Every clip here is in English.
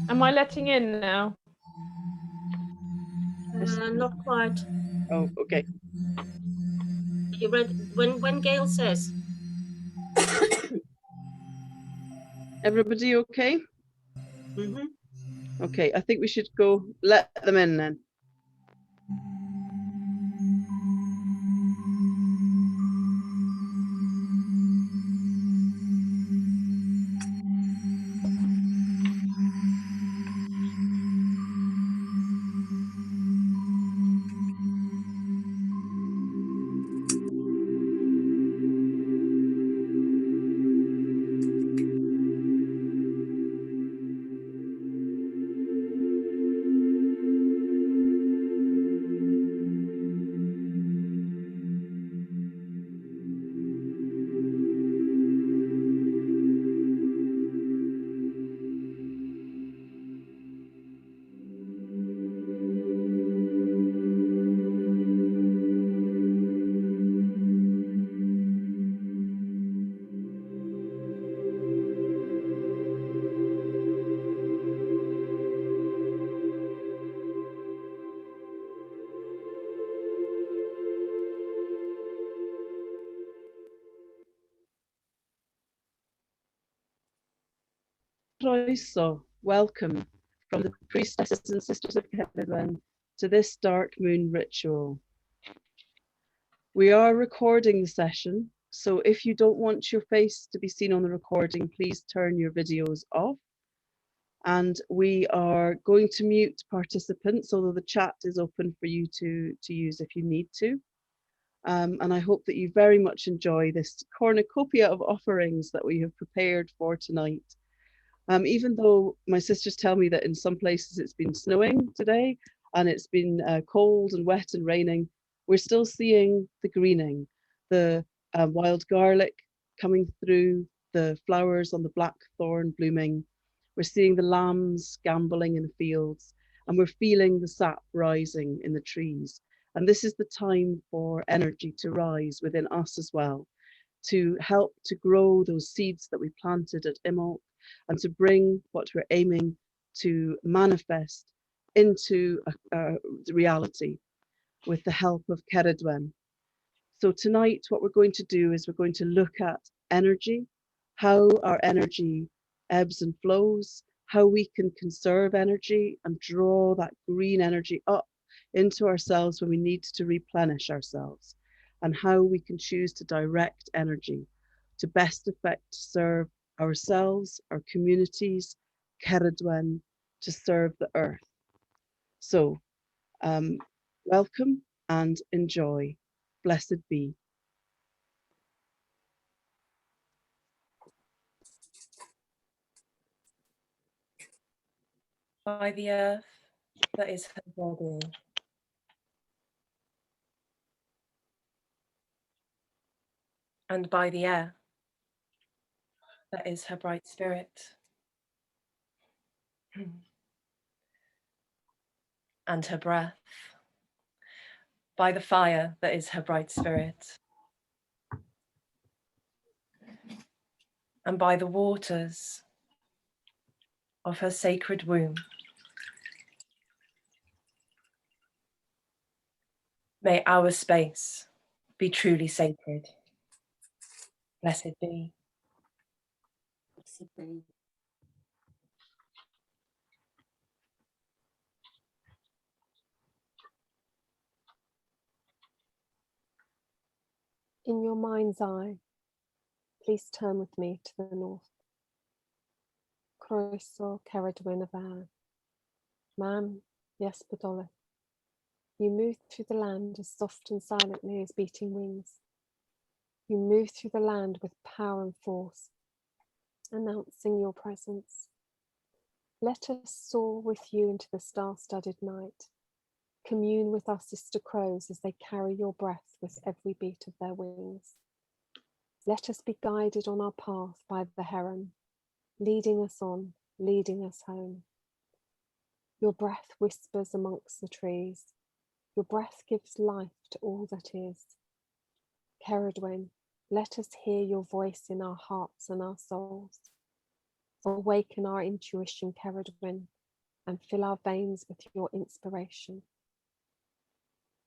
Am I letting in now? Not quite. Oh, okay. You read when Gail says. Everybody okay? Mm-hmm. Okay, I think we should go let them in then. Croeso, welcome from the Priestesses and Sisters of Cerridwen to this dark moon ritual. We are recording the session, so if you don't want your face to be seen on the recording, please turn your videos off. And we are going to mute participants, although the chat is open for you to use if you need to. And I hope that you very much enjoy this cornucopia of offerings that we have prepared for tonight. Even though my sisters tell me that in some places it's been snowing today and it's been cold and wet and raining, we're still seeing the greening, the wild garlic coming through, the flowers on the blackthorn blooming. We're seeing the lambs gambolling in the fields, and we're feeling the sap rising in the trees. And this is the time for energy to rise within us as well, to help to grow those seeds that we planted at Imbolc, and to bring what we're aiming to manifest into a reality with the help of Cerridwen. So tonight, what we're going to do is we're going to look at energy, how our energy ebbs and flows, how we can conserve energy and draw that green energy up into ourselves when we need to replenish ourselves, and how we can choose to direct energy to best effect serve ourselves, our communities, Cerridwen, to serve the earth. So welcome and enjoy. Blessed be. By the earth that is her body, and by the air that is her bright spirit, and her breath, by the fire that is her bright spirit, and by the waters of her sacred womb. May our space be truly sacred. Blessed be. Blessed be. In your mind's eye, please turn with me to the north. Croeso Cerridwen of Air. Man, yes, Podolith. You move through the land as soft and silently as beating wings. You move through the land with power and force, announcing your presence. Let us soar with you into the star-studded night. Commune with our sister crows as they carry your breath with every beat of their wings. Let us be guided on our path by the heron, leading us on, leading us home. Your breath whispers amongst the trees. Your breath gives life to all that is. Cerridwen, let us hear your voice in our hearts and our souls. Awaken our intuition, Cerridwen, and fill our veins with your inspiration.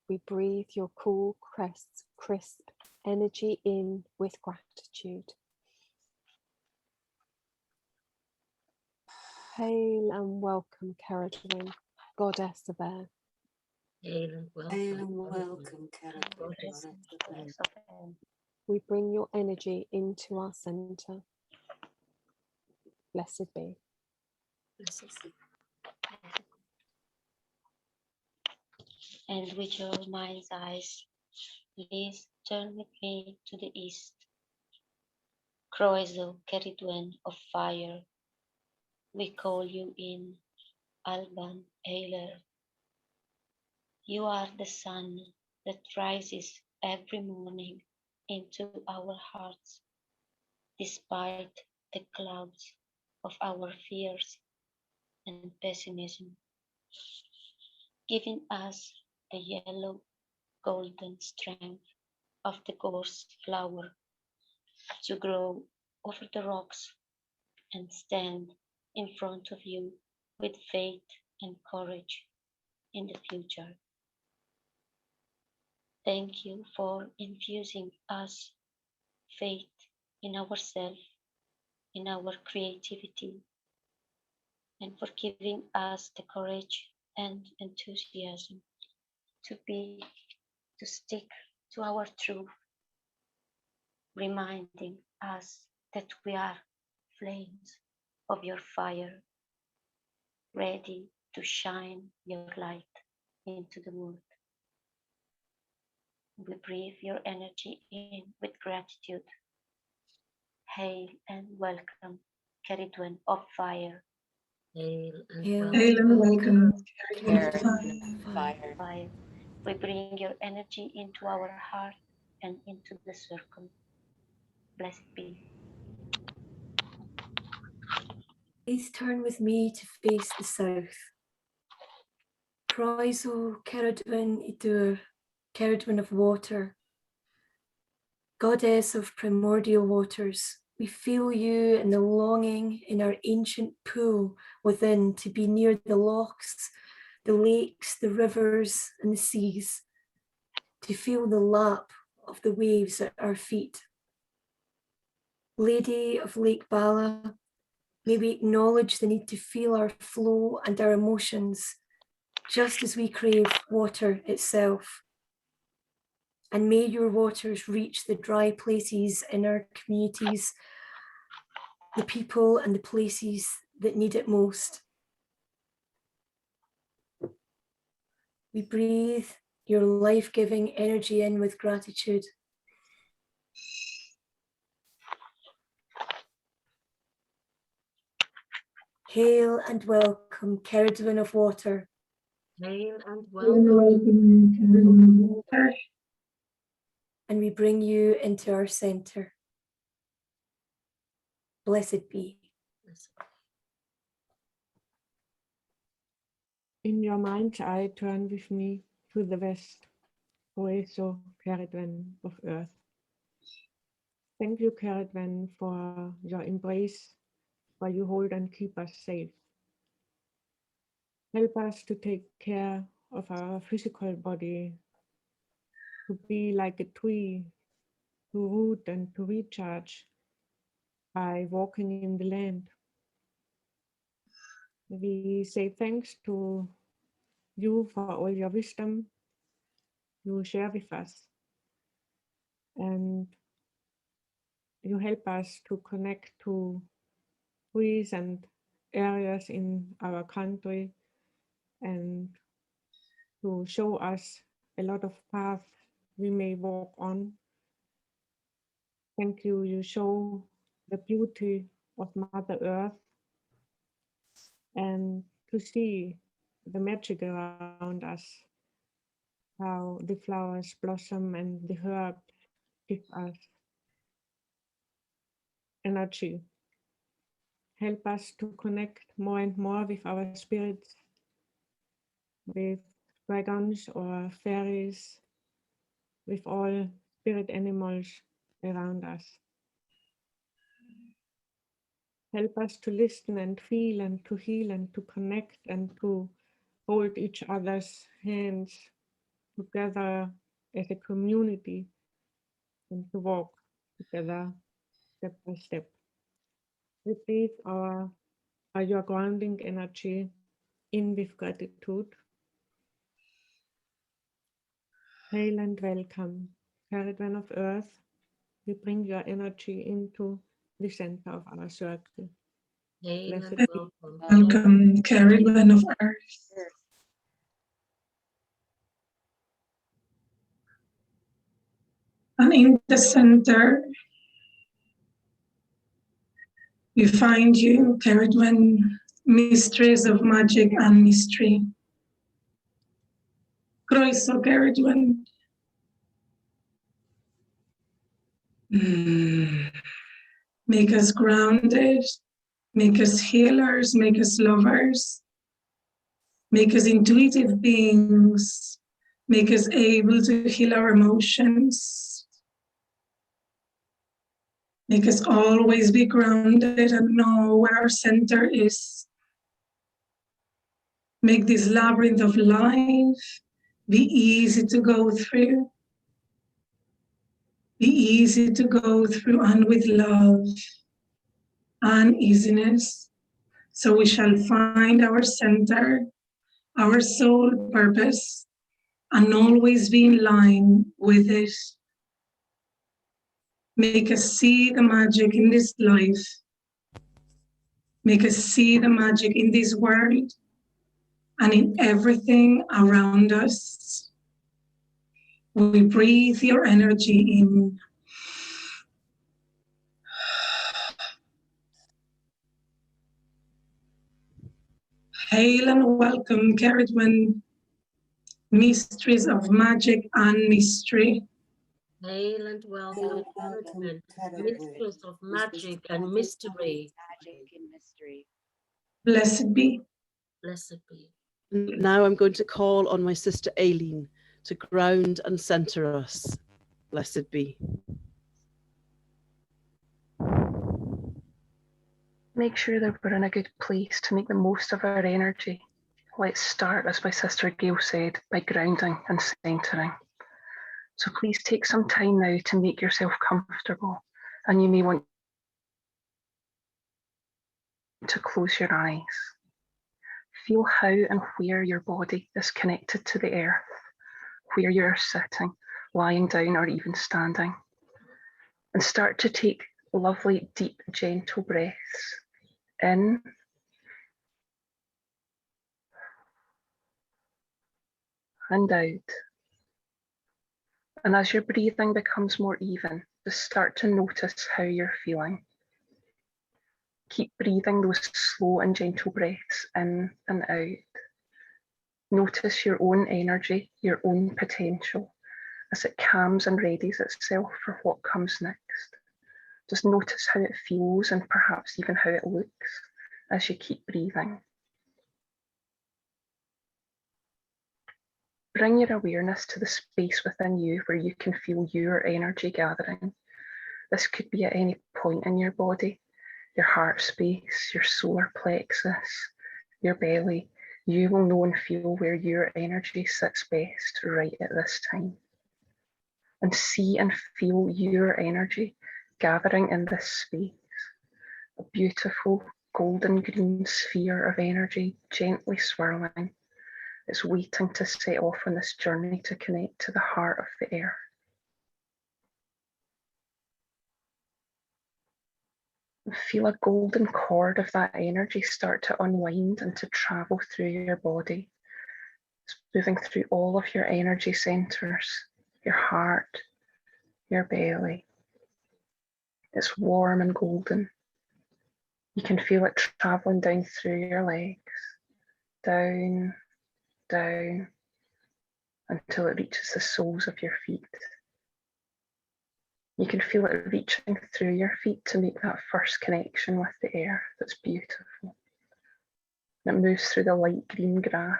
We breathe your cool, crisp energy in with gratitude. Hail and welcome, Cerridwen, goddess of air. Hail and welcome, Goddess Cerridwen. of air. We bring your energy into our center. Blessed be. And with your mind's eyes, please turn with me to the east. Croiso, Cerridwen of fire, we call you in, Alban Eiler. You are the sun that rises every morning into our hearts, despite the clouds of our fears and pessimism, giving us the yellow golden strength of the gorse flower to grow over the rocks and stand in front of you with faith and courage in the future. Thank you for infusing us faith in ourselves, in our creativity, and for giving us the courage and enthusiasm to stick to our truth, reminding us that we are flames of your fire, ready to shine your light into the world. We breathe your energy in with gratitude. Hail and welcome, Cerridwen of fire. Hail and Hail and welcome, Cerridwen of fire. Fire. We bring your energy into our heart and into the circle. Blessed be. Please turn with me to face the south. Croiso, Cerridwen Idur, Cerridwen of water, goddess of primordial waters, we feel you and the longing in our ancient pool within to be near the lochs, the lakes, the rivers, and the seas, to feel the lap of the waves at our feet. Lady of Lake Bala, may we acknowledge the need to feel our flow and our emotions, just as we crave water itself. And may your waters reach the dry places in our communities, the people and the places that need it most. We breathe your life-giving energy in with gratitude. Hail and welcome, Cerridwen of water. Hail and welcome. And we bring you into our center. Blessed be. In your mind's eye, turn with me to the west, Croiso, Cerridwen of earth. Thank you, Cerridwen, for your embrace, where you hold and keep us safe. Help us to take care of our physical body, to be like a tree, to root and to recharge by walking in the land. We say thanks to you for all your wisdom you share with us. And you help us to connect to trees and areas in our country and to show us a lot of paths we may walk on. Thank you, you show the beauty of Mother Earth and to see the magic around us, how the flowers blossom and the herbs give us energy. Help us to connect more and more with our spirits, with dragons or fairies, with all spirit animals around us. Help us to listen and feel and to heal and to connect and to hold each other's hands together as a community and to walk together step by step. Receive your grounding energy in with gratitude. Hail and welcome, Cerridwen of Earth. We bring your energy into the center of our circle. Hail Blessed and be. Welcome, Cerridwen of Earth. And in the center, we find you, Cerridwen, mistress of magic and mystery. Groiso, Cerridwen. Make us grounded, make us healers, make us lovers, make us intuitive beings, make us able to heal our emotions, make us always be grounded and know where our center is. Make this labyrinth of life be easy to go through. Be easy to go through and with love and easiness. So we shall find our center, our soul purpose, and always be in line with it. Make us see the magic in this life. Make us see the magic in this world and in everything around us. We breathe your energy in. Hail and welcome, Cerridwen, mistress of magic and mystery. Hail and welcome, Cerridwen, mistress of magic and mystery. Blessed be. Blessed be. Now I'm going to call on my sister Aileen to ground and center us. Blessed be. Make sure that we're in a good place to make the most of our energy. Let's start, as my sister Gail said, by grounding and centering. So please take some time now to make yourself comfortable, and you may want to close your eyes. Feel how and where your body is connected to the earth, where you're sitting, lying down, or even standing. And start to take lovely, deep, gentle breaths in and out. And as your breathing becomes more even, just start to notice how you're feeling. Keep breathing those slow and gentle breaths in and out. Notice your own energy, your own potential, as it calms and readies itself for what comes next. Just notice how it feels and perhaps even how it looks as you keep breathing. Bring your awareness to the space within you where you can feel your energy gathering. This could be at any point in your body, your heart space, your solar plexus, your belly. You will know and feel where your energy sits best right at this time. And see and feel your energy gathering in this space, a beautiful golden green sphere of energy gently swirling. It's waiting to set off on this journey to connect to the heart of the earth. Feel a golden cord of that energy start to unwind and to travel through your body. It's moving through all of your energy centers, your heart, your belly. It's warm and golden. You can feel it traveling down through your legs, down, down, until it reaches the soles of your feet. You can feel it reaching through your feet to make that first connection with the earth. That's beautiful. And it moves through the light green grass,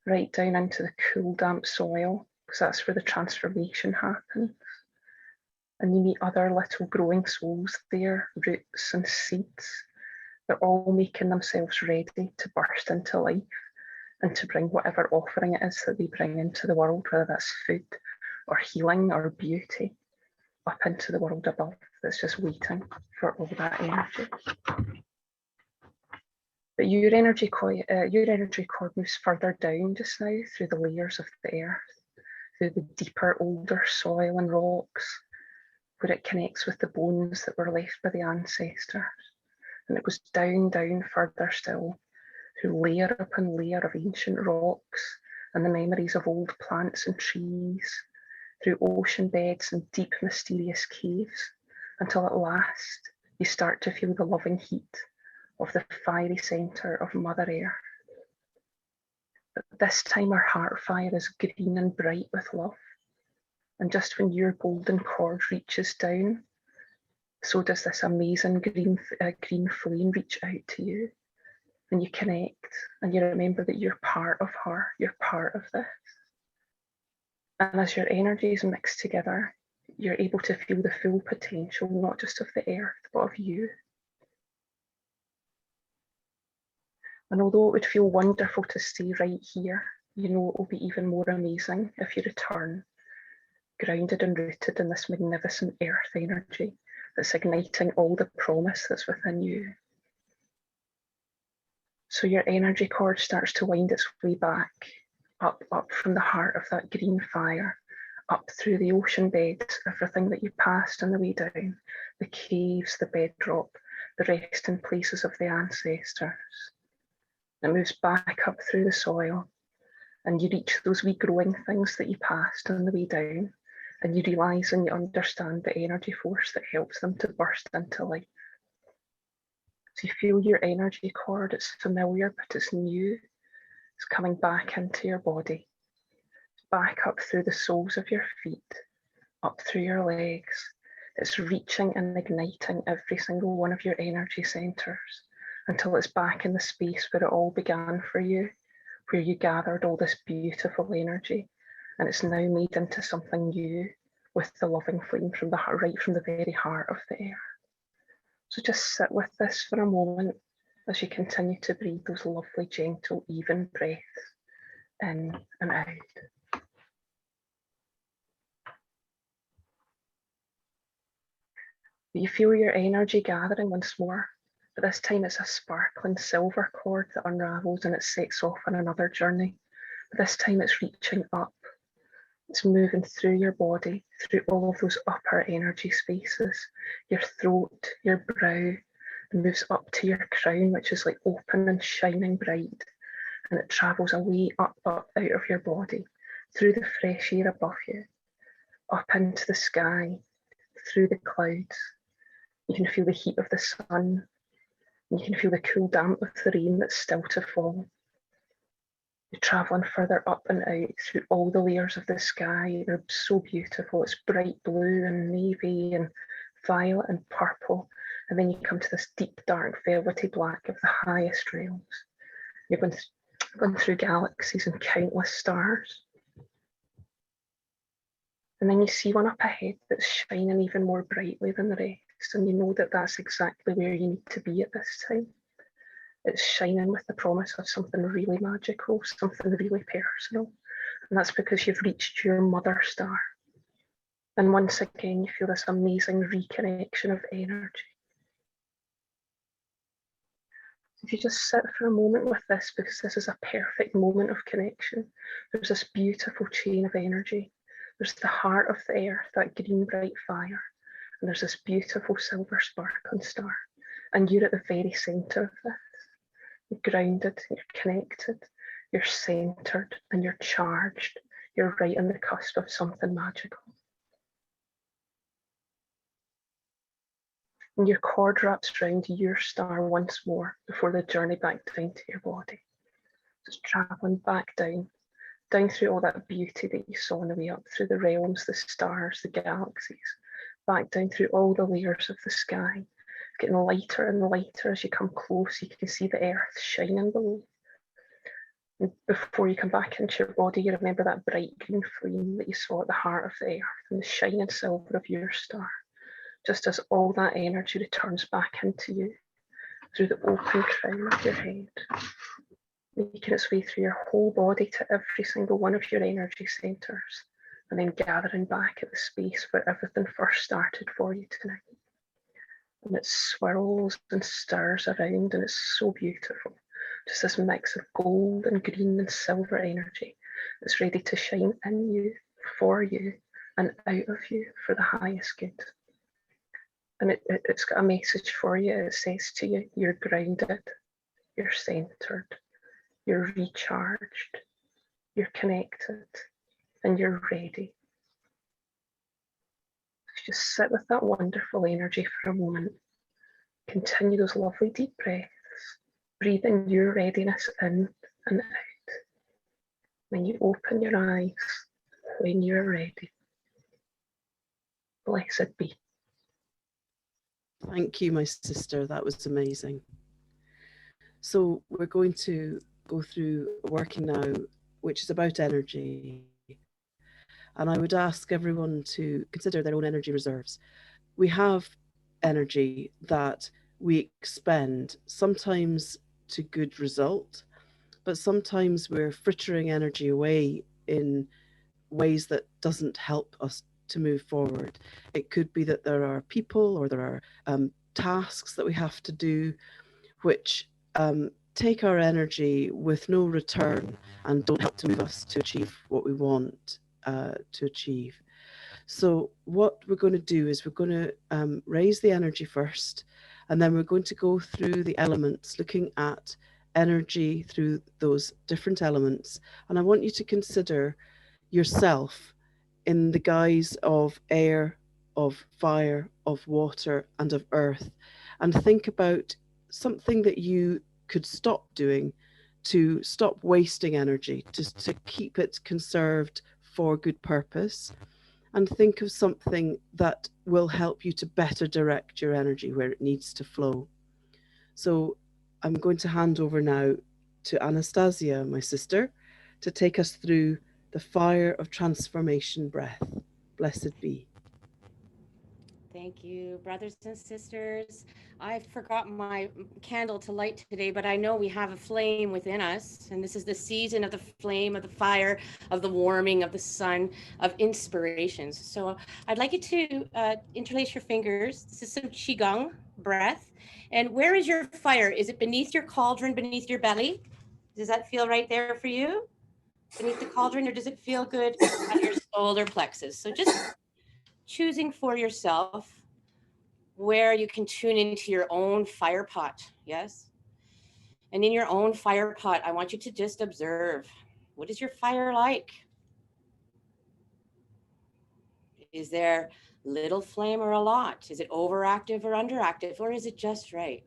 right down into the cool, damp soil, because that's where the transformation happens. And you meet other little growing souls there, roots and seeds. They're all making themselves ready to burst into life and to bring whatever offering it is that they bring into the world, whether that's food or healing or beauty, up into the world above that's just waiting for all that energy. But your energy cord moves further down just now through the layers of the earth, through the deeper, older soil and rocks, where it connects with the bones that were left by the ancestors. And it goes down, down further still, through layer upon layer of ancient rocks and the memories of old plants and trees, through ocean beds and deep, mysterious caves, until at last you start to feel the loving heat of the fiery centre of Mother Earth. But this time our heart fire is green and bright with love. And just when your golden cord reaches down, so does this amazing green flame reach out to you. And you connect and you remember that you're part of her, you're part of this. And as your energies mix together, you're able to feel the full potential, not just of the earth, but of you. And although it would feel wonderful to stay right here, you know it will be even more amazing if you return, grounded and rooted in this magnificent earth energy that's igniting all the promise that's within you. So your energy cord starts to wind its way back, up from the heart of that green fire, up through the ocean beds, everything that you passed on the way down, the caves, the bedrock, the resting places of the ancestors. It moves back up through the soil, and you reach those wee growing things that you passed on the way down, and you realise and you understand the energy force that helps them to burst into life. So you feel your energy cord, it's familiar, but it's new. It's coming back into your body, back up through the soles of your feet, up through your legs. It's reaching and igniting every single one of your energy centres until it's back in the space where it all began for you, where you gathered all this beautiful energy, and it's now made into something new with the loving flame from the heart, right from the very heart of the earth. So just sit with this for a moment as you continue to breathe those lovely, gentle, even breaths in and out. You feel your energy gathering once more, but this time it's a sparkling silver cord that unravels and it sets off on another journey. But this time it's reaching up. It's moving through your body, through all of those upper energy spaces, your throat, your brow, and moves up to your crown, which is like open and shining bright. And it travels away up out of your body, through the fresh air above you, up into the sky, through the clouds. You can feel the heat of the sun. You can feel the cool damp of the rain that's still to fall. You're traveling further up and out through all the layers of the sky. They're so beautiful. It's bright blue and navy and violet and purple. And then you come to this deep, dark, velvety black of the highest realms. You're going through galaxies and countless stars. And then you see one up ahead that's shining even more brightly than the rest. And you know that that's exactly where you need to be at this time. It's shining with the promise of something really magical, something really personal. And that's because you've reached your mother star. And once again, you feel this amazing reconnection of energy. If you just sit for a moment with this, because this is a perfect moment of connection. There's this beautiful chain of energy. There's the heart of the earth, that green bright fire. And there's this beautiful silver sparkling star. And you're at the very centre of this. You're grounded, you're connected, you're centered, and you're charged. You're right on the cusp of something magical. And your cord wraps around your star once more before the journey back down to your body. Just traveling back down through all that beauty that you saw on the way up, through the realms, the stars, the galaxies, back down through all the layers of the sky. Getting lighter and lighter as you come close. You can see the earth shining below. And before you come back into your body, you remember that bright green flame that you saw at the heart of the earth and the shining silver of your star, just as all that energy returns back into you through the open crown of your head, making its way through your whole body to every single one of your energy centers, and then gathering back at the space where everything first started for you tonight. And it swirls and stirs around, and it's so beautiful. Just this mix of gold and green and silver energy that's ready to shine in you, for you, and out of you for the highest good. And it's got a message for you. It says to you, you're grounded, you're centered, you're recharged, you're connected, and you're ready. Just sit with that wonderful energy for a moment. Continue those lovely deep breaths. Breathe in your readiness in and out. When you open your eyes, when you're ready. Blessed be. Thank you, my sister. That was amazing. So we're going to go through working now, which is about energy. And I would ask everyone to consider their own energy reserves. We have energy that we expend, sometimes to good result, but sometimes we're frittering energy away in ways that doesn't help us to move forward. It could be that there are people or there are tasks that we have to do which take our energy with no return and don't help to move us to achieve what we want to achieve. So what we're going to do is we're going to raise the energy first, and then we're going to go through the elements, looking at energy through those different elements. And I want you to consider yourself in the guise of air, of fire, of water, and of earth, and think about something that you could stop doing to stop wasting energy, just to keep it conserved for good purpose. And think of something that will help you to better direct your energy where it needs to flow. So I'm going to hand over now to Anastasia, my sister, to take us through the fire of transformation breath. Blessed be. Thank you, brothers and sisters. I forgot my candle to light today, but I know we have a flame within us. And this is the season of the flame, of the fire, of the warming, of the sun, of inspirations. So I'd like you to interlace your fingers. This is some Qigong breath. And where is your fire? Is it beneath your cauldron, beneath your belly? Does that feel right there for you? Beneath the cauldron, or does it feel good at your solar plexus? So just choosing for yourself where you can tune into your own fire pot, yes? And in your own fire pot, I want you to just observe, what is your fire like? Is there little flame or a lot? Is it overactive or underactive, or is it just right?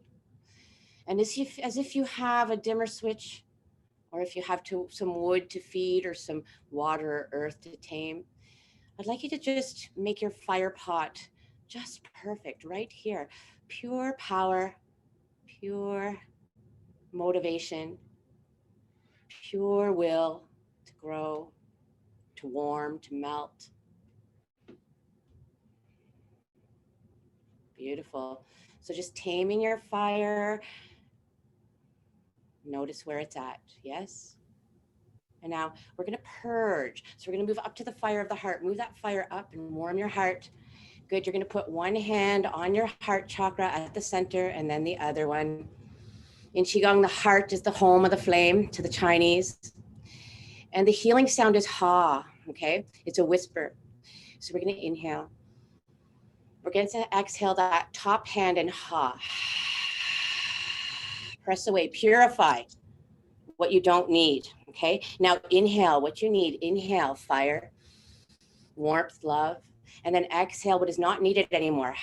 And as if you have a dimmer switch, or if you have some wood to feed or some water or earth to tame, I'd like you to just make your fire pot just perfect right here. Pure power, pure motivation, pure will to grow, to warm, to melt. Beautiful. So just taming your fire. Notice where it's at, yes? And now we're gonna purge. So we're gonna move up to the fire of the heart. Move that fire up and warm your heart. Good, you're gonna put one hand on your heart chakra at the center and then the other one. In Qigong, the heart is the home of the flame to the Chinese. And the healing sound is ha, okay? It's a whisper. So we're gonna inhale. We're going to exhale that top hand and ha. Press away, purify what you don't need, okay? Now inhale what you need. Inhale, fire, warmth, love. And then exhale what is not needed anymore.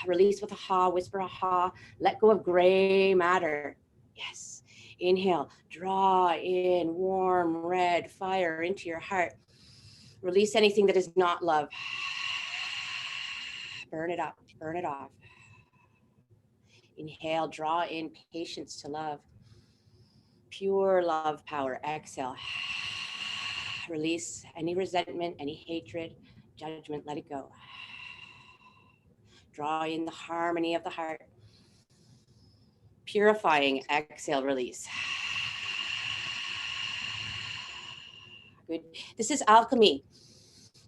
Release with a ha, whisper a ha. Let go of gray matter. Yes. Inhale, draw in warm red fire into your heart. Release anything that is not love. Burn it up, burn it off. Inhale, draw in patience to love. pure love power. Exhale. Release any resentment, any hatred, judgment, let it go. Draw in the harmony of the heart. Purifying, exhale, release. Good. This is alchemy.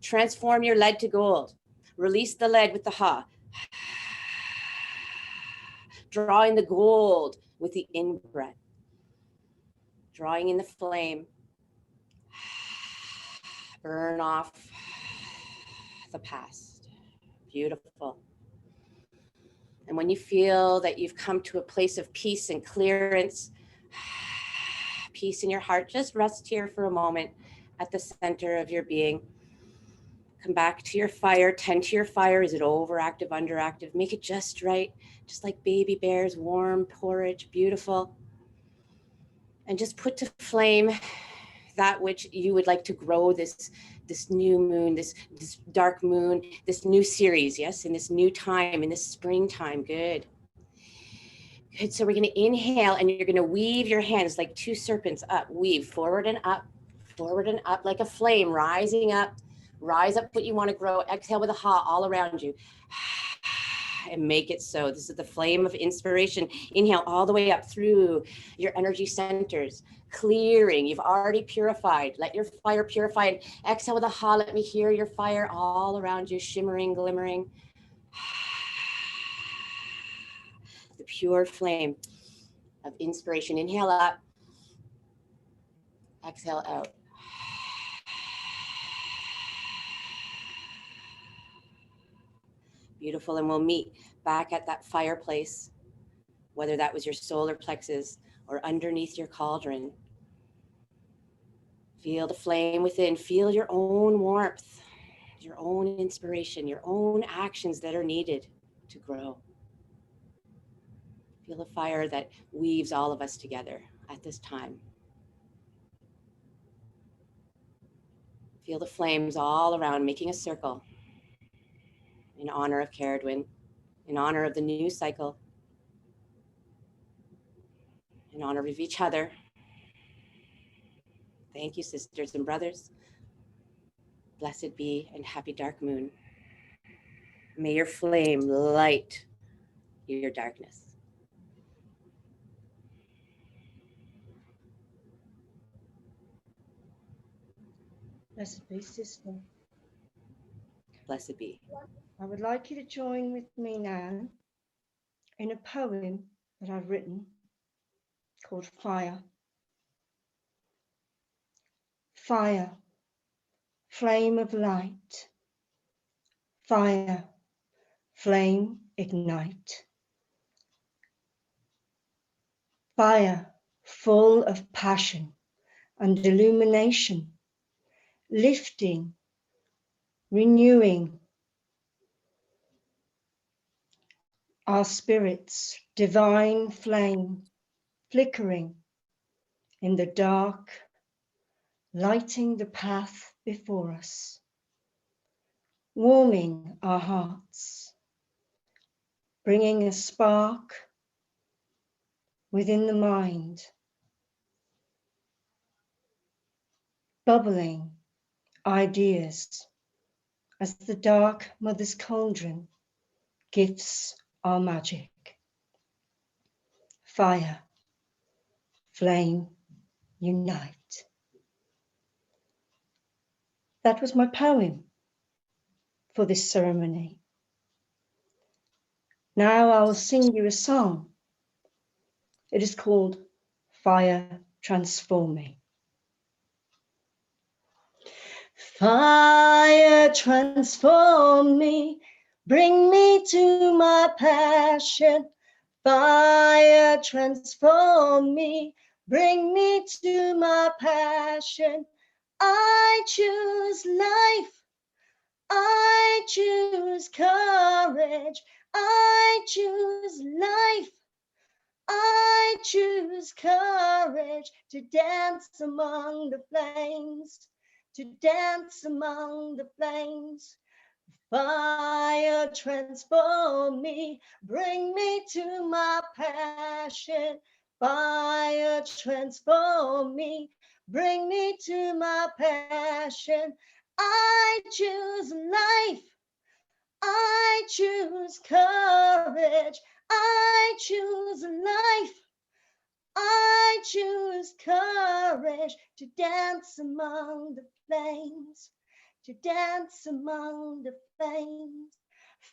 Transform your lead to gold. Release the lead with the ha. Drawing the gold with the in-breath. Drawing in the flame. Burn off the past. Beautiful. And when you feel that you've come to a place of peace and clearance, peace in your heart, just rest here for a moment at the center of your being. Come back to your fire, tend to your fire. Is it overactive, underactive? Make it just right, just like baby bears, warm porridge, beautiful. And just put to flame that which you would like to grow, this new moon, this dark moon, this new series, yes, in this new time, in this springtime. Good. Good. So we're going to inhale and you're going to weave your hands like two serpents up, weave forward and up like a flame rising up. Rise up what you want to grow. Exhale with a ha all around you. And make it so. This is the flame of inspiration. Inhale all the way up through your energy centers. Clearing. You've already purified. Let your fire purify. And exhale with a ha. Let me hear your fire all around you, shimmering, glimmering. The pure flame of inspiration. Inhale up. Exhale out. Beautiful. And we'll meet back at that fireplace, whether that was your solar plexus or underneath your cauldron. Feel the flame within. Feel your own warmth, your own inspiration, your own actions that are needed to grow. Feel the fire that weaves all of us together at this time. Feel the flames all around, making a circle in honor of Cerridwen, in honor of the new cycle, in honor of each other. Thank you, sisters and brothers. Blessed be and happy dark moon. May your flame light your darkness. Blessed be, sister. Blessed be. I would like you to join with me now in a poem that I've written called Fire. Fire, flame of light. Fire, flame, ignite. Fire, full of passion and illumination, lifting, renewing our spirits, divine flame, flickering in the dark, lighting the path before us, warming our hearts, bringing a spark within the mind, bubbling ideas as the dark mother's cauldron gifts our magic. Fire, flame, unite. That was my poem for this ceremony. Now I will sing you a song. It is called Fire Transform Me. Fire transform me, bring me to my passion. Fire transform me, bring me to my passion. I choose life, I choose courage, I choose life, I choose courage to dance among the flames, to dance among the flames. Fire transform me, bring me to my passion. Fire transform me, bring me to my passion. I choose life, I choose courage, I choose life, I choose courage to dance among the flames, to dance among the flames.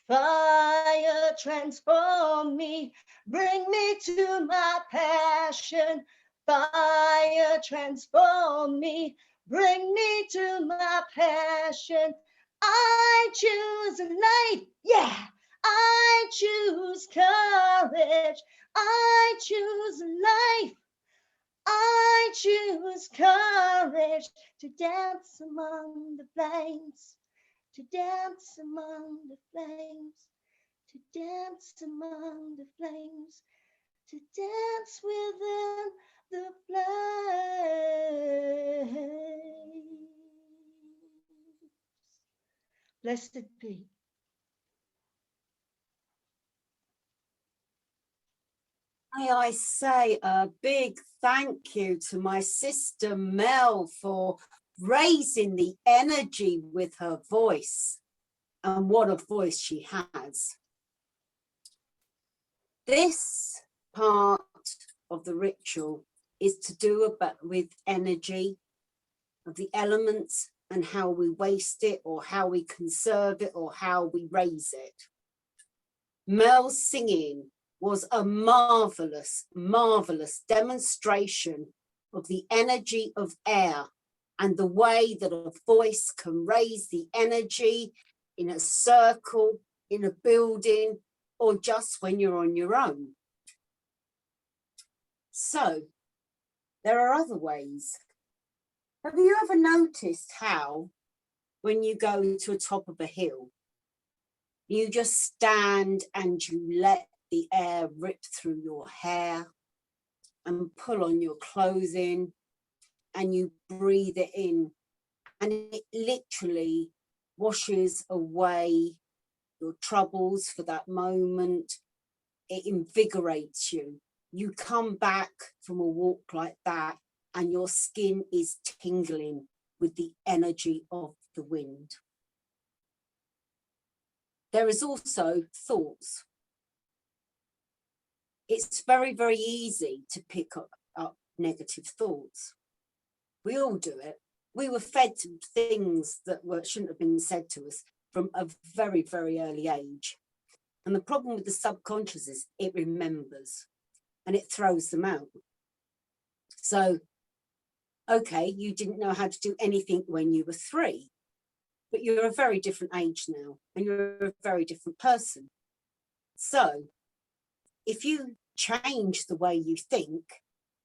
Fire transform me, bring me to my passion. Fire transform me, bring me to my passion. I choose life, yeah. I choose courage. I choose life. I choose courage to dance among the flames, to dance among the flames, to dance among the flames, to dance within the flames. Blessed be. May I say a big thank you to my sister Mel for raising the energy with her voice, and what a voice she has. This part of the ritual is to do with energy of the elements and how we waste it or how we conserve it or how we raise it. Mel's singing was a marvelous, marvelous demonstration of the energy of air and the way that a voice can raise the energy in a circle, in a building, or just when you're on your own. So, there are other ways. Have you ever noticed how, when you go to the top of a hill, you just stand and you let the air rip through your hair and pull on your clothing and you breathe it in, and it literally washes away your troubles for that moment. It invigorates you. You come back from a walk like that and your skin is tingling with the energy of the wind. There is also thoughts. It's very, very easy to pick up negative thoughts. We all do it. We were fed things that shouldn't have been said to us from a very, very early age. And the problem with the subconscious is it remembers and it throws them out. So, okay, you didn't know how to do anything when you were 3, but you're a very different age now and you're a very different person. So, if you change the way you think,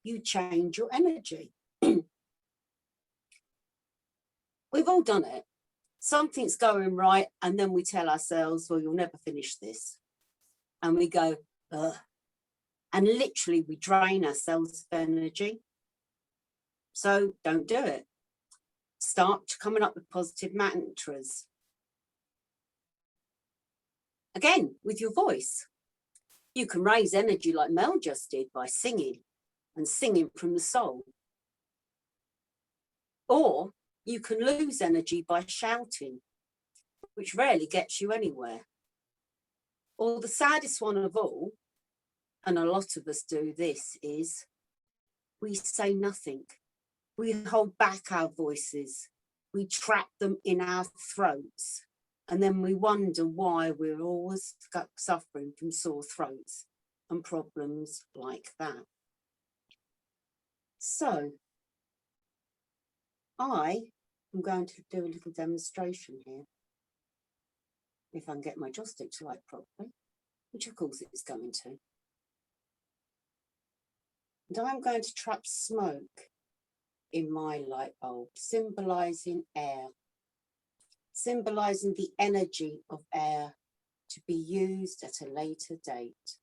you change your energy. We've all done it. Something's going right, and then we tell ourselves, well, you'll never finish this. And we go, ugh. And literally we drain ourselves of energy. So don't do it. Start coming up with positive mantras. Again, with your voice. You can raise energy like Mel just did by singing and singing from the soul. Or you can lose energy by shouting, which rarely gets you anywhere. Or the saddest one of all, and a lot of us do this, is we say nothing. We hold back our voices. We trap them in our throats. And then we wonder why we're always suffering from sore throats and problems like that. So, I am going to do a little demonstration here. If I can get my joystick to light properly, which of course it's going to. And I'm going to trap smoke in my light bulb, symbolising air, symbolising the energy of air to be used at a later date.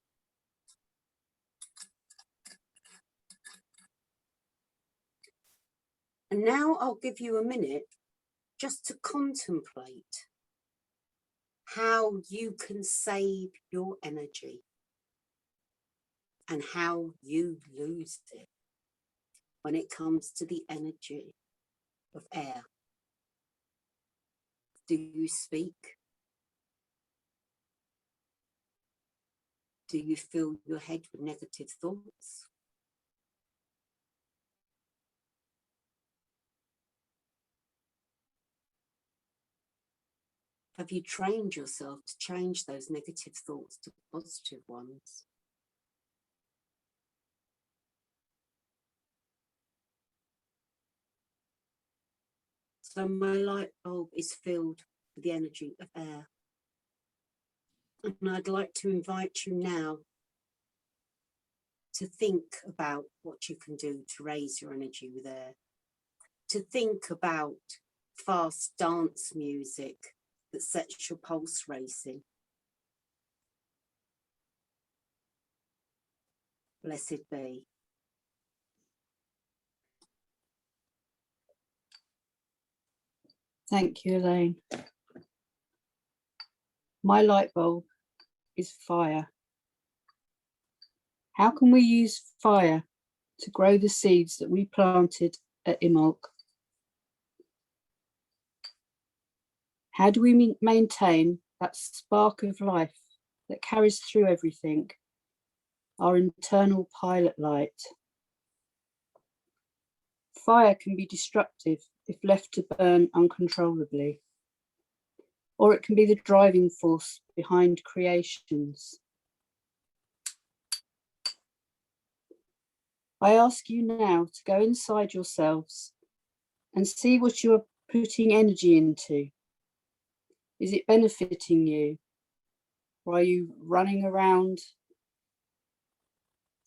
And now I'll give you a minute just to contemplate how you can save your energy. and how you lose it when it comes to the energy of air. Do you speak? Do you fill your head with negative thoughts? Have you trained yourself to change those negative thoughts to positive ones? So my light bulb is filled with the energy of air. And I'd like to invite you now to think about what you can do to raise your energy with air. To think about fast dance music that sets your pulse racing. Blessed be. Thank you, Elayne. My light bulb is fire. How can we use fire to grow the seeds that we planted at Imolc? How do we maintain that spark of life that carries through everything, our internal pilot light? Fire can be destructive if left to burn uncontrollably, or it can be the driving force behind creations. I ask you now to go inside yourselves and see what you are putting energy into. Is it benefiting you? Or are you running around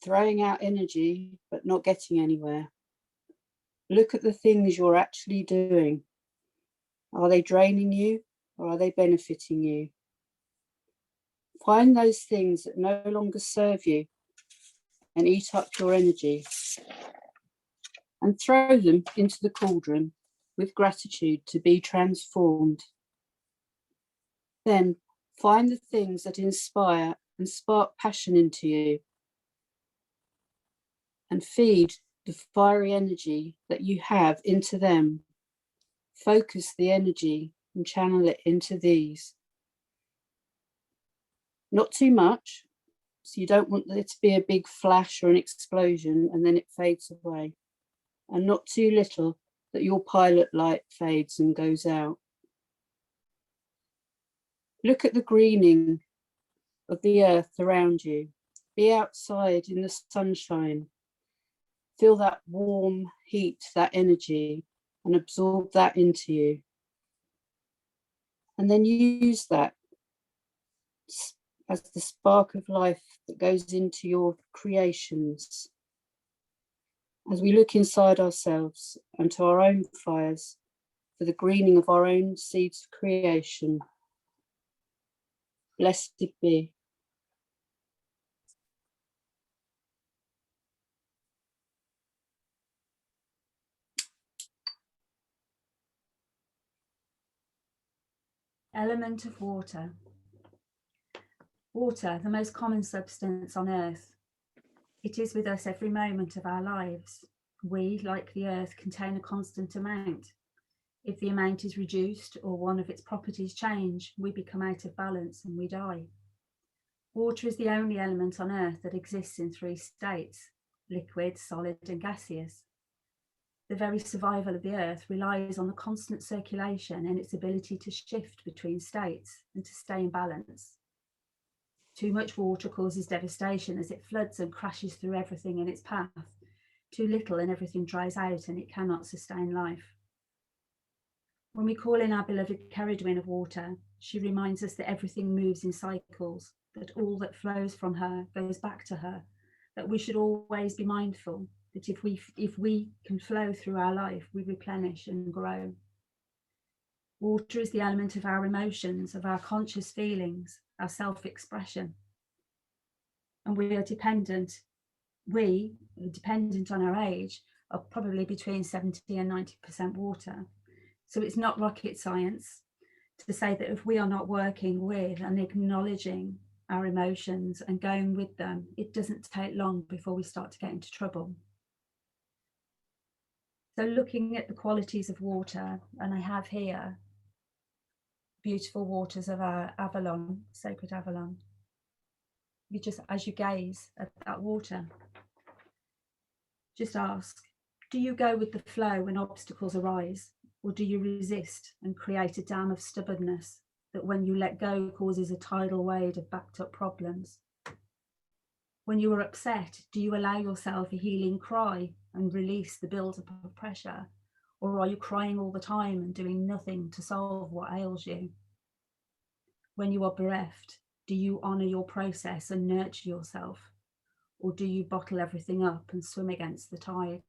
throwing out energy but not getting anywhere? Look at the things you're actually doing. Are they draining you or are they benefiting you? Find those things that no longer serve you and eat up your energy, and throw them into the cauldron with gratitude to be transformed. Then find the things that inspire and spark passion into you, and feed the fiery energy that you have into them. Focus the energy and channel it into these. Not too much, so you don't want there to be a big flash or an explosion and then it fades away. And not too little that your pilot light fades and goes out. Look at the greening of the earth around you. Be outside in the sunshine. Feel that warm heat, that energy, and absorb that into you. And then use that as the spark of life that goes into your creations. As we look inside ourselves and to our own fires for the greening of our own seeds of creation. Blessed be. Element of water. Water, the most common substance on earth. It is with us every moment of our lives. We, like the earth, contain a constant amount. If the amount is reduced or one of its properties change, we become out of balance and we die. Water is the only element on earth that exists in three states: liquid, solid, and gaseous. The very survival of the earth relies on the constant circulation and its ability to shift between states and to stay in balance. Too much water causes devastation as it floods and crashes through everything in its path. Too little and everything dries out and it cannot sustain life. When we call in our beloved Cerridwen of water, she reminds us that everything moves in cycles, that all that flows from her goes back to her, that we should always be mindful that if we can flow through our life, we replenish and grow. Water is the element of our emotions, of our conscious feelings, our self-expression. And we are dependent on our age, are probably between 70 and 90% water. So it's not rocket science to say that if we are not working with and acknowledging our emotions and going with them, it doesn't take long before we start to get into trouble. So looking at the qualities of water, and I have here beautiful waters of our Avalon, sacred Avalon. You just, as you gaze at that water, just ask, do you go with the flow when obstacles arise, or do you resist and create a dam of stubbornness that when you let go causes a tidal wave of backed up problems? When you are upset, do you allow yourself a healing cry and release the build-up of pressure, or are you crying all the time and doing nothing to solve what ails you? When you are bereft, do you honour your process and nurture yourself, or do you bottle everything up and swim against the tide?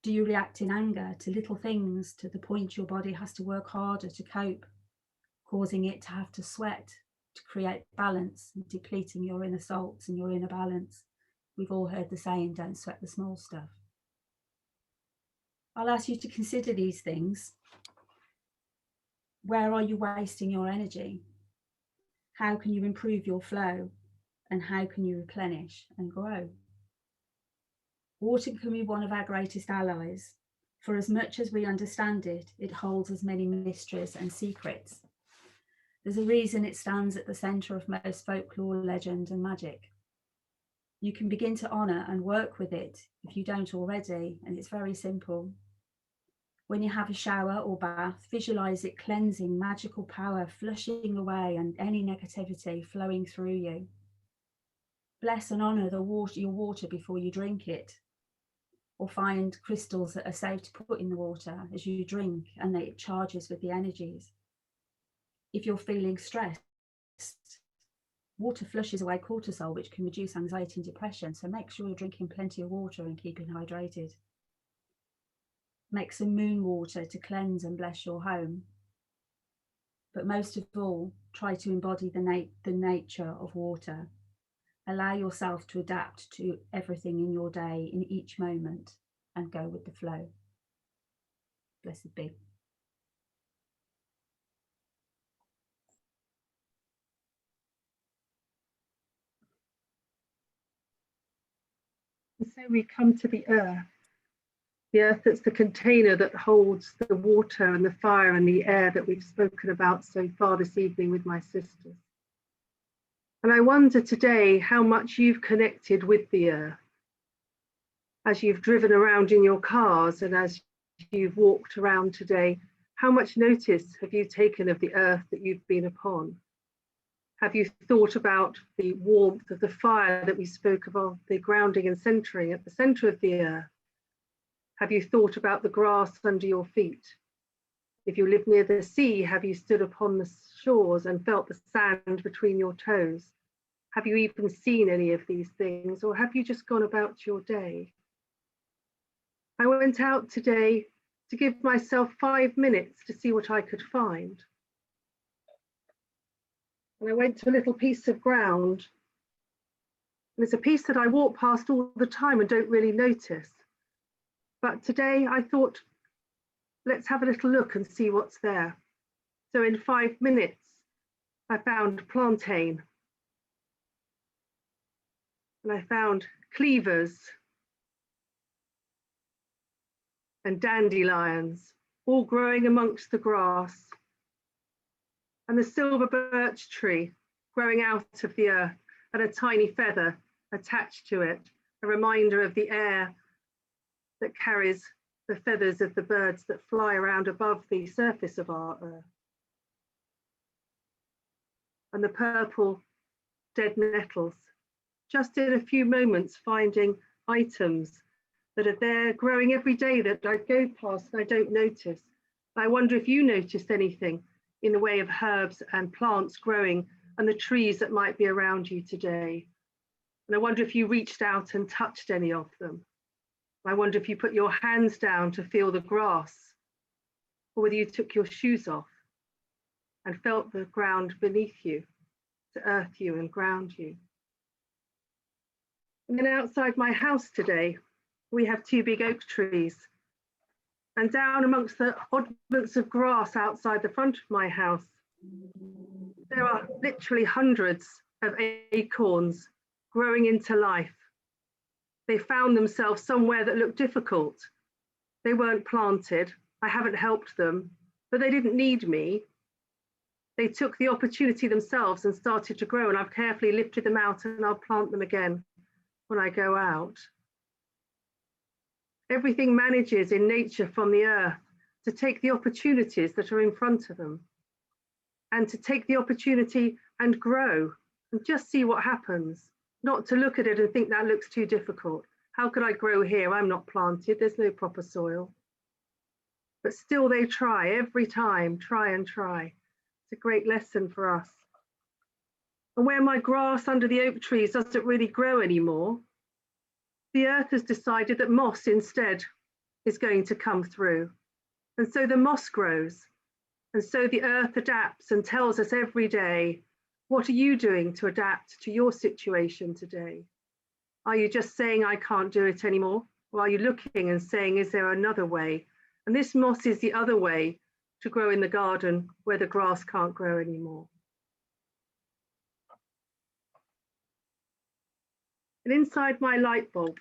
Do you react in anger to little things to the point your body has to work harder to cope, causing it to have to sweat to create balance and depleting your inner salts and your inner balance? We've all heard the saying, don't sweat the small stuff. I'll ask you to consider these things. Where are you wasting your energy? How can you improve your flow? And how can you replenish and grow? Water can be one of our greatest allies. For as much as we understand it, it holds as many mysteries and secrets. There's a reason it stands at the centre of most folklore, legend and magic. You can begin to honour and work with it if you don't already, and it's very simple. When you have a shower or bath, visualise it cleansing magical power, flushing away and any negativity flowing through you. Bless and honour your water before you drink it, or find crystals that are safe to put in the water as you drink and that it charges with the energies. If you're feeling stressed, water flushes away cortisol, which can reduce anxiety and depression, so make sure you're drinking plenty of water and keeping hydrated. Make some moon water to cleanse and bless your home. But most of all, try to embody the nature of water. Allow yourself to adapt to everything in your day, in each moment, and go with the flow. Blessed be. And so we come to the earth that's the container that holds the water and the fire and the air that we've spoken about so far this evening with my sisters. And I wonder today how much you've connected with the earth as you've driven around in your cars and as you've walked around today. How much notice have you taken of the earth that you've been upon? Have you thought about the warmth of the fire that we spoke of, the grounding and centering at the center of the earth? Have you thought about the grass under your feet? If you live near the sea, have you stood upon the shores and felt the sand between your toes? Have you even seen any of these things, or have you just gone about your day? I went out today to give myself 5 minutes to see what I could find. And I went to a little piece of ground. And it's a piece that I walk past all the time and don't really notice. But today I thought, let's have a little look and see what's there. So in 5 minutes, I found plantain. And I found cleavers and dandelions, all growing amongst the grass. And the silver birch tree growing out of the earth and a tiny feather attached to it, a reminder of the air that carries the feathers of the birds that fly around above the surface of our earth. And the purple dead nettles, just in a few moments finding items that are there growing every day that I go past and I don't notice. I wonder if you noticed anything in the way of herbs and plants growing and the trees that might be around you today. And I wonder if you reached out and touched any of them. I wonder if you put your hands down to feel the grass, or whether you took your shoes off and felt the ground beneath you to earth you and ground you. And then outside my house today, we have 2 big oak trees. And down amongst the oddments of grass outside the front of my house, There are literally hundreds of acorns growing into life. They found themselves somewhere that looked difficult. They weren't planted. I haven't helped them, but they didn't need me. They took the opportunity themselves and started to grow, and I've carefully lifted them out, and I'll plant them again when I go out. Everything manages in nature from the earth to take the opportunities that are in front of them, and to take the opportunity and grow and just see what happens, not to look at it and think that looks too difficult. How could I grow here? I'm not planted, there's no proper soil. But still they try every time, try and try. It's a great lesson for us. And where my grass under the oak trees doesn't really grow anymore, the earth has decided that moss instead is going to come through. And so the moss grows. And so the earth adapts and tells us every day, what are you doing to adapt to your situation today? Are you just saying, I can't do it anymore? Or are you looking and saying, is there another way? And this moss is the other way to grow in the garden where the grass can't grow anymore. And inside my light bulb,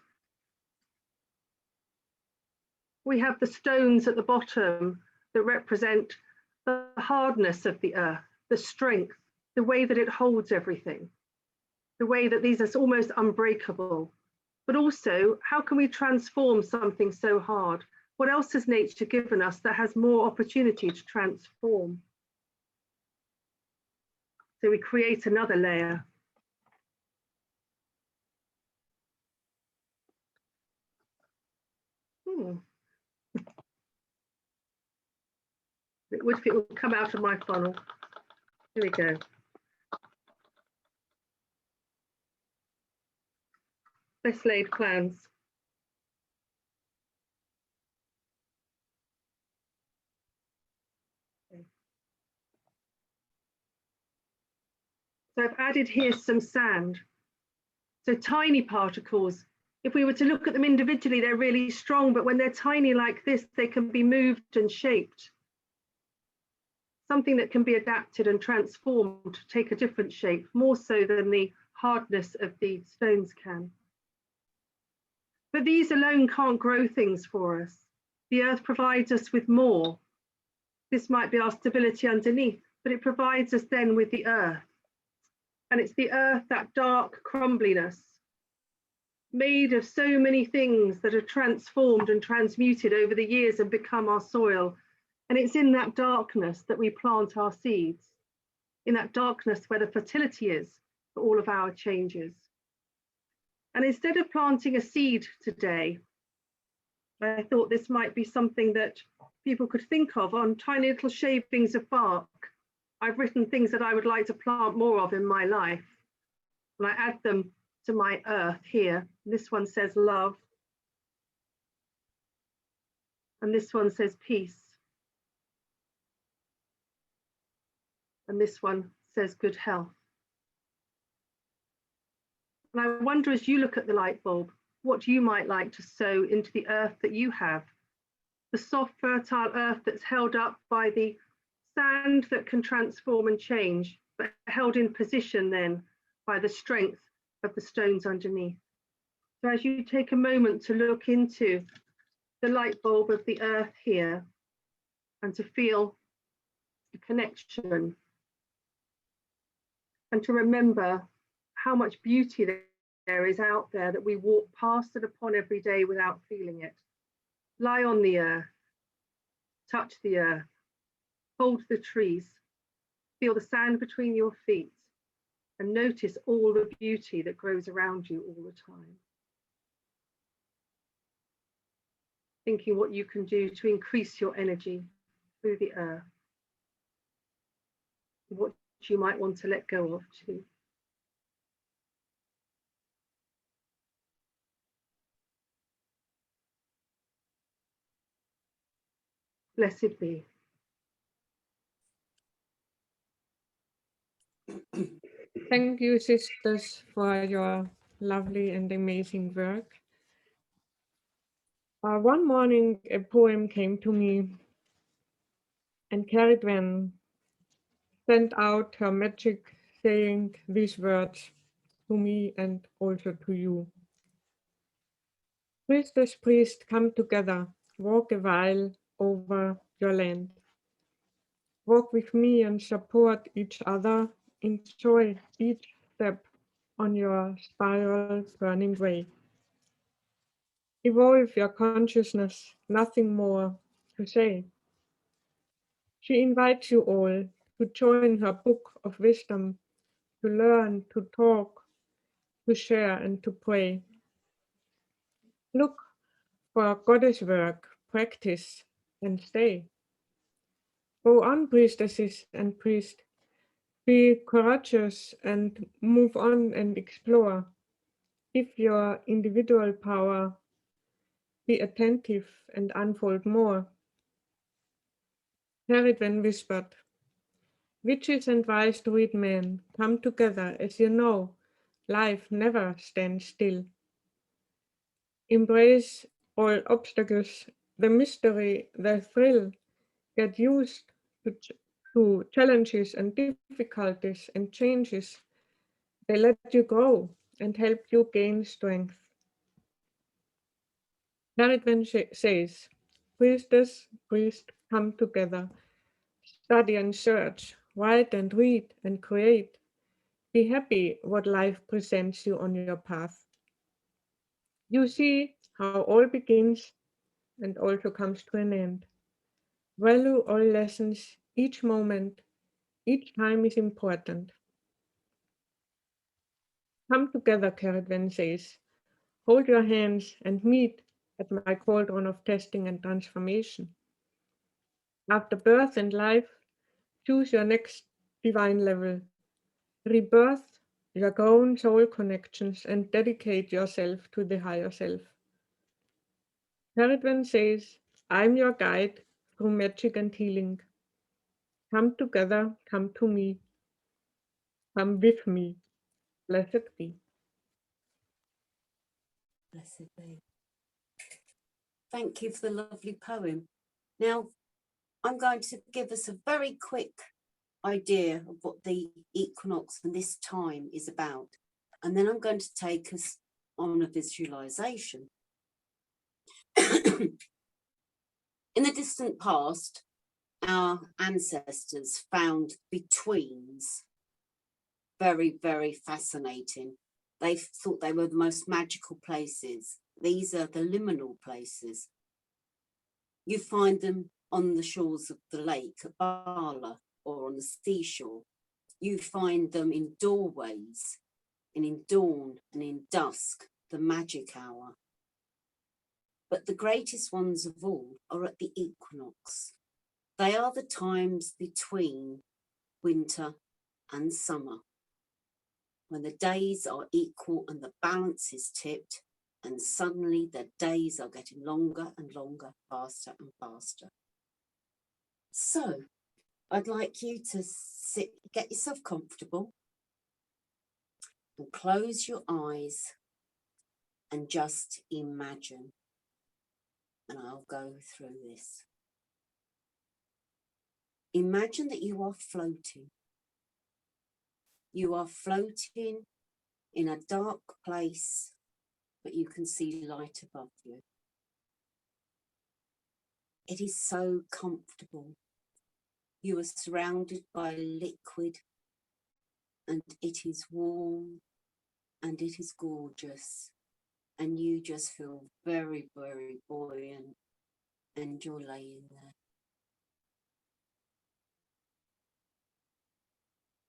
we have the stones at the bottom that represent the hardness of the earth, the strength, the way that it holds everything, the way that these are almost unbreakable. But also, how can we transform something so hard? What else has nature given us that has more opportunity to transform? So we create another layer. It will come out of my funnel. Here we go. Best laid plans. Okay. So I've added here some sand. So tiny particles. If we were to look at them individually, they're really strong, but when they're tiny like this, they can be moved and shaped. Something that can be adapted and transformed to take a different shape, more so than the hardness of the stones can. But these alone can't grow things for us. The earth provides us with more. This might be our stability underneath, but it provides us then with the earth. And it's the earth, that dark crumbliness, made of so many things that are transformed and transmuted over the years and become our soil. And it's in that darkness that we plant our seeds, in that darkness where the fertility is for all of our changes. And instead of planting a seed today, I thought this might be something that people could think of on tiny little shavings of bark. I've written things that I would like to plant more of in my life. And I add them to my earth here. This one says love. And this one says peace. And this one says good health. And I wonder, as you look at the light bulb, what you might like to sow into the earth that you have. The soft, fertile earth that's held up by the sand that can transform and change, but held in position then by the strength of the stones underneath. So as you take a moment to look into the light bulb of the earth here and to feel the connection and to remember how much beauty there is out there that we walk past and upon every day without feeling it. Lie on the earth, touch the earth, hold the trees, feel the sand between your feet, and notice all the beauty that grows around you all the time. Thinking what you can do to increase your energy through the earth, what you might want to let go of too. Blessed be. Thank you, sisters, for your lovely and amazing work. One morning, a poem came to me, and Cerridwen sent out her magic saying these words to me and also to you. Priestess, priest, come together, walk a while over your land. Walk with me and support each other, enjoy each step on your spiral burning way. Evolve your consciousness, nothing more to say. She invites you all to join her book of wisdom, to learn, to talk, to share and to pray. Look for goddess work, practice and stay. Go on, priestesses and priests. Be courageous and move on and explore. Give your individual power. Be attentive and unfold more. Cerridwen whispered, witches and wise druid men, come together, as you know, life never stands still. Embrace all obstacles, the mystery, the thrill, get used to challenges and difficulties and changes. They let you grow and help you gain strength. Cerridwen says, priestess, priest, come together, study and search, write and read and create. Be happy what life presents you on your path. You see how all begins and also comes to an end. Value all lessons, each moment, each time is important. Come together, Cerridwen says. Hold your hands and meet at my cauldron of testing and transformation. After birth and life, choose your next divine level. Rebirth your grown soul connections and dedicate yourself to the higher self. Cerridwen says, I'm your guide through magic and healing. Come together, come to me. Come with me. Blessed be. Blessed be. Thank you for the lovely poem. Now, I'm going to give us a very quick idea of what the equinox and this time is about. And then I'm going to take us on a visualization. In the distant past, our ancestors found betweens very, very fascinating. They thought they were the most magical places. These are the liminal places. You find them on the shores of the lake at Bala or on the seashore. You find them in doorways and in dawn and in dusk, the magic hour. But the greatest ones of all are at the equinox. They are the times between winter and summer, when the days are equal and the balance is tipped, and suddenly the days are getting longer and longer, faster and faster. So I'd like you to sit, get yourself comfortable and close your eyes and just imagine. And I'll go through this. Imagine that you are floating. You are floating in a dark place, but you can see light above you. It is so comfortable. You are surrounded by liquid, and it is warm, and it is gorgeous, and you just feel very, very buoyant, and you're laying there.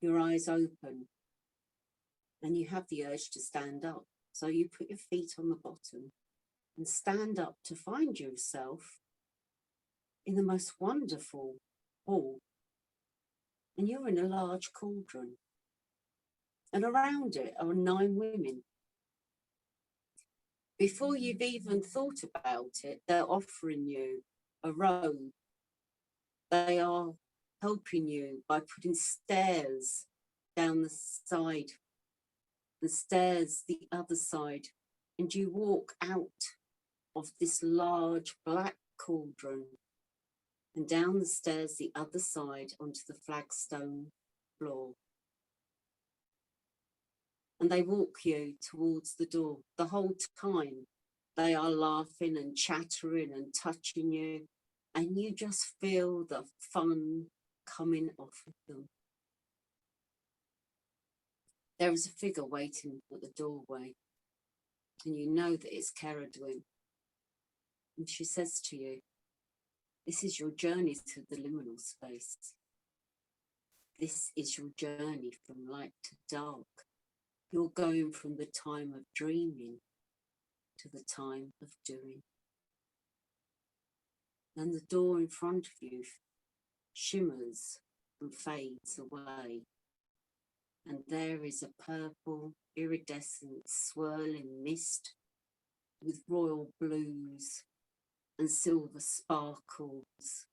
Your eyes open, and you have the urge to stand up. So you put your feet on the bottom and stand up to find yourself in the most wonderful hall. And you're in a large cauldron. And around it are 9 women. Before you've even thought about it, they're offering you a robe. They are helping you by putting stairs down the side, the stairs the other side, and you walk out of this large black cauldron and down the stairs the other side onto the flagstone floor. And they walk you towards the door. The whole time they are laughing and chattering and touching you, and you just feel the fun coming off of them. There is a figure waiting at the doorway, and you know that it's Cerridwen. And she says to you, this is your journey through the liminal space. This is your journey from light to dark. You're going from the time of dreaming to the time of doing. And the door in front of you shimmers and fades away. And there is a purple, iridescent, swirling mist with royal blues and silver sparkles.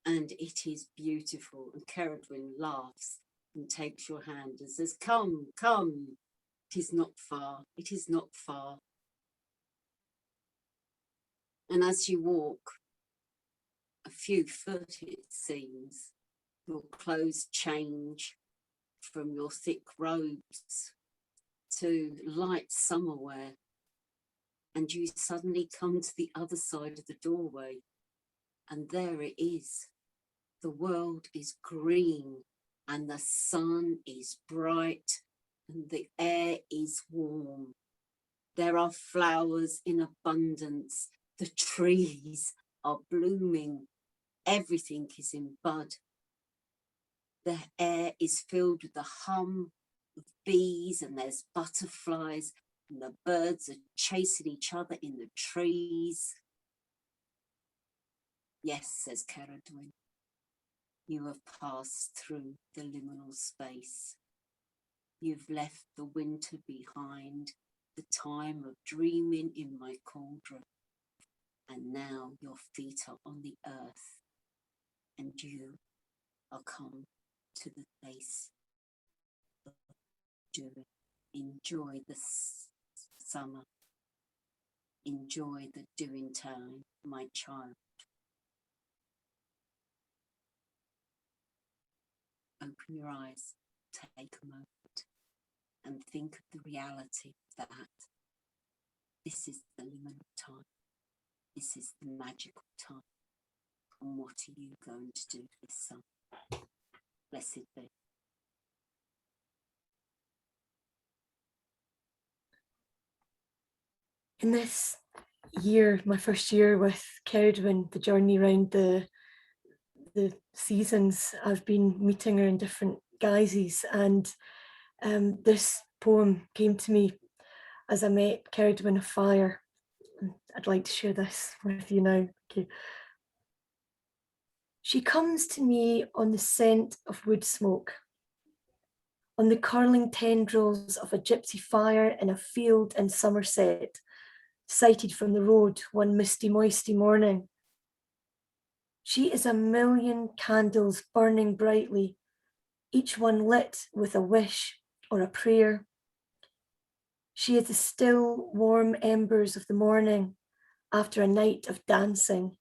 And it is beautiful. And Cerridwen laughs and takes your hand and says, come, come. It is not far. It is not far. And as you walk a few foot, it seems, your clothes change from your thick robes to light summer wear. And you suddenly come to the other side of the doorway. And there it is. The world is green and the sun is bright and the air is warm. There are flowers in abundance. The trees are blooming. Everything is in bud. The air is filled with the hum of bees, and there's butterflies, and the birds are chasing each other in the trees. Yes, says Cerridwen, you have passed through the liminal space. You've left the winter behind, the time of dreaming in my cauldron. And now your feet are on the earth, and you are come to the place of doing. Enjoy the summer. Enjoy the doing time, my child. Open your eyes, take a moment, and think of the reality that this is the liminal time. This is the magical time. And what are you going to do this summer? Blessed be. In this year, my first year with Cerridwen, the journey around the seasons, I've been meeting her in different guises, and this poem came to me as I met Cerridwen of Fire. I'd like to share this with you now. Okay. She comes to me on the scent of wood smoke, on the curling tendrils of a gypsy fire in a field in Somerset, sighted from the road one misty, moisty morning. She is a million candles burning brightly, each one lit with a wish or a prayer. She is the still, warm embers of the morning after a night of dancing,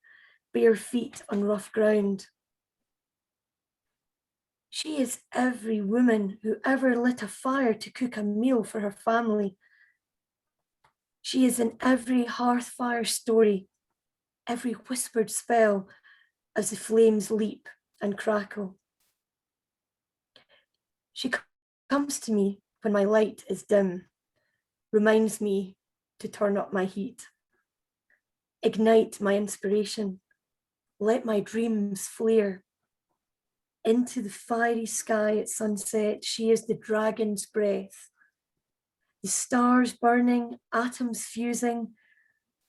bare feet on rough ground. She is every woman who ever lit a fire to cook a meal for her family. She is in every hearth fire story, every whispered spell as the flames leap and crackle. She comes to me when my light is dim, reminds me to turn up my heat, ignite my inspiration, let my dreams flare. Into the fiery sky at sunset, she is the dragon's breath. The stars burning, atoms fusing,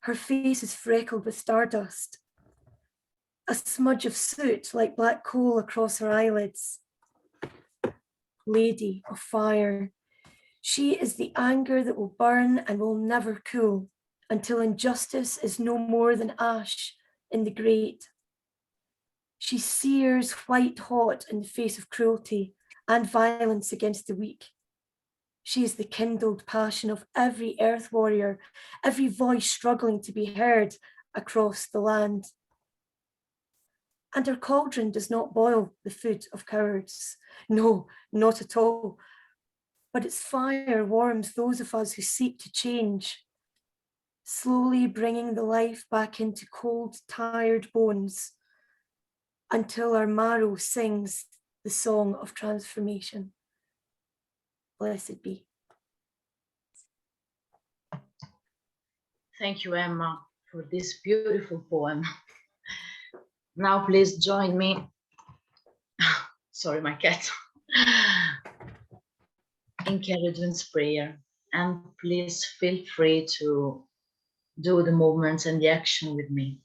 her face is freckled with stardust. A smudge of soot like black coal across her eyelids. Lady of fire, she is the anger that will burn and will never cool until injustice is no more than ash in the grate. She sears white hot in the face of cruelty and violence against the weak. She is the kindled passion of every earth warrior, every voice struggling to be heard across the land. And her cauldron does not boil the food of cowards. No, not at all. But its fire warms those of us who seek to change, slowly bringing the life back into cold, tired bones until our marrow sings the song of transformation. Blessed be. Thank you, Emma, for this beautiful poem. Now please join me. Sorry, my cat. In Cerridwen's prayer, and please feel free to do the movements and the action with me.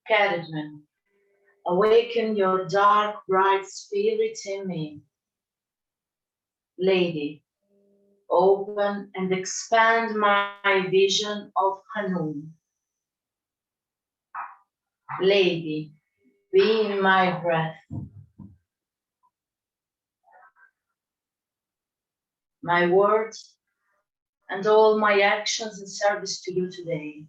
Cerridwen, awaken your dark, bright spirit in me. Lady, open and expand my vision of Hanun. Lady, be in my breath. My words and all my actions in service to you today.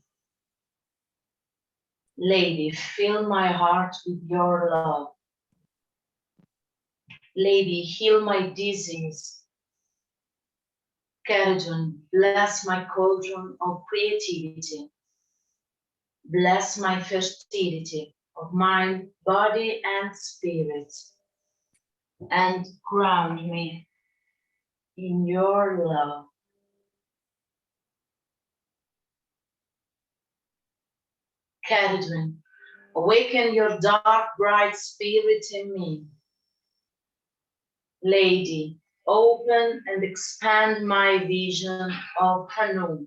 Lady, fill my heart with your love. Lady, heal my disease. Cerridwen, bless my cauldron of creativity. Bless my fertility of mind, body, and spirit. And ground me in your love. Cerridwen, awaken your dark, bright spirit in me. Lady, open and expand my vision of Hanun.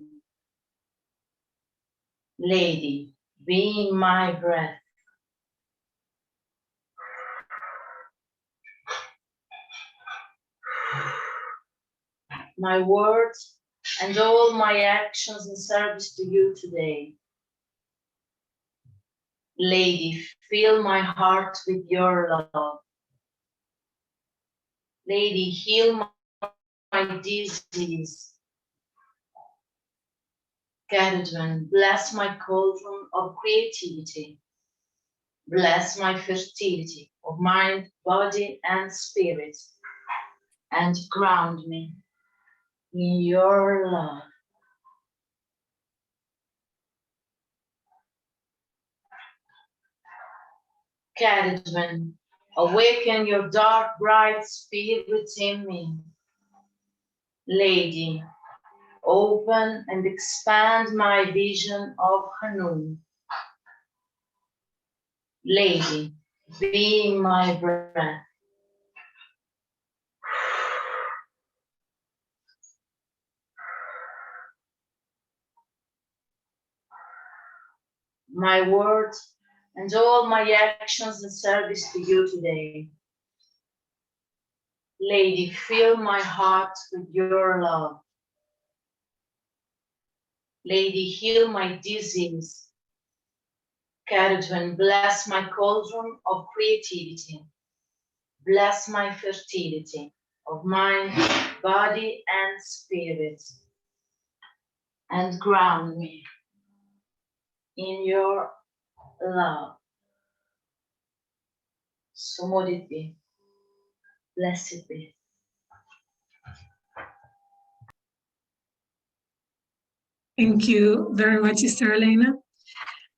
Lady, be in my breath. My words and all my actions in service to you today. Lady, fill my heart with your love. Lady, heal my disease. Cerridwen, bless my cauldron of creativity. Bless my fertility of mind, body, and spirit. And ground me in your love. Cerridwen, awaken your dark, bright spirit in me. Lady, open and expand my vision of Hanun. Lady, be my breath. My words and all my actions in service to you today. Lady, fill my heart with your love. Lady, heal my disease. Cerridwen, bless my cauldron of creativity. Bless my fertility of mind, body, and spirit. And ground me in your love. So mote it be. Blessed be. Thank you very much, Sister Elena.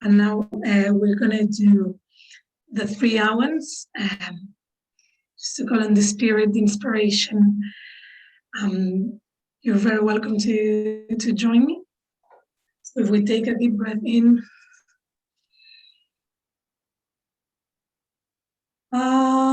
And now we're going to do the 3 hours, just to call on the spirit, the inspiration. You're very welcome to join me. So if we take a deep breath in. Aoife.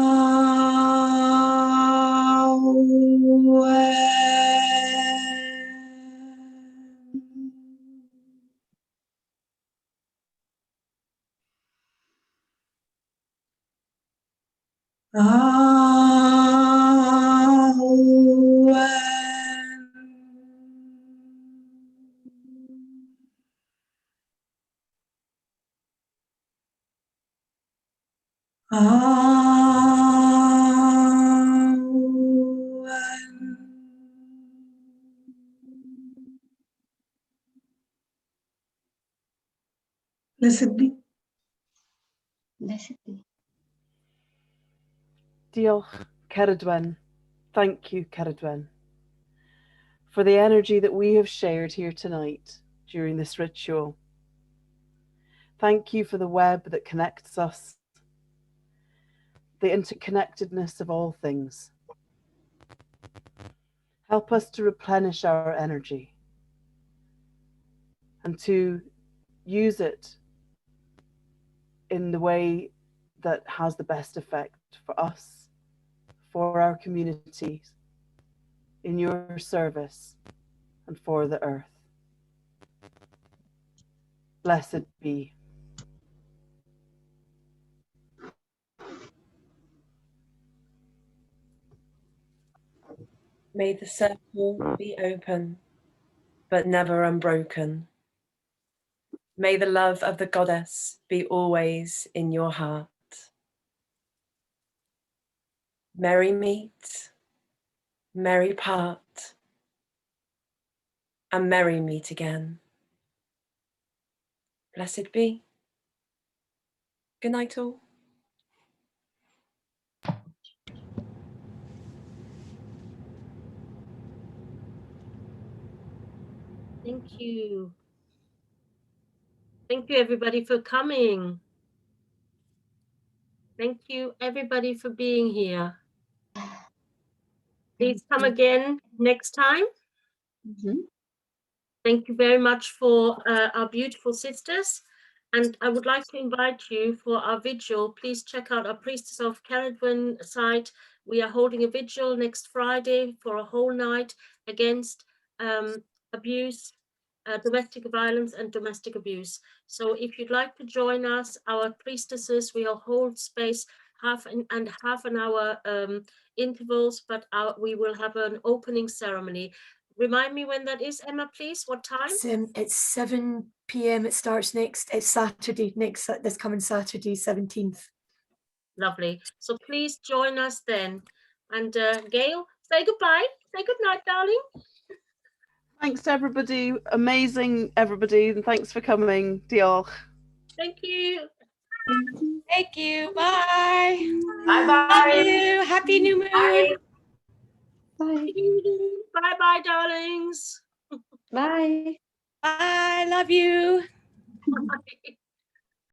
Blessed be. Blessed be. Diolch, Cerridwen. Thank you, Cerridwen, for the energy that we have shared here tonight during this ritual. Thank you for the web that connects us, the interconnectedness of all things. Help us to replenish our energy and to use it in the way that has the best effect for us, for our communities, in your service, and for the earth. Blessed be. May the circle be open, but never unbroken. May the love of the goddess be always in your heart. Merry meet, merry part, and merry meet again. Blessed be. Good night, all. Thank you. Thank you, everybody, for coming. Thank you, everybody, for being here. Please come again next time. Thank you very much for our beautiful sisters. And I would like to invite you for our vigil. Please check out our Priestess of Cerridwen site. We are holding a vigil next Friday for a whole night against abuse, domestic violence and domestic abuse. So if you'd like to join us, our priestesses, we'll hold space half an hour intervals, but we will have an opening ceremony. Remind me when that is, Emma, please. What time? It's 7 p.m. It starts it's Saturday, this coming Saturday, 17th. Lovely. So please join us then. And Gail, say goodbye. Say good night, darling. Thanks to everybody, amazing everybody, and thanks for coming. Diolch. Thank you. Thank you. Bye. Bye-bye. Love you. Happy new moon. Bye. Bye. Bye-bye, darlings. Bye. Bye. Love you. Bye.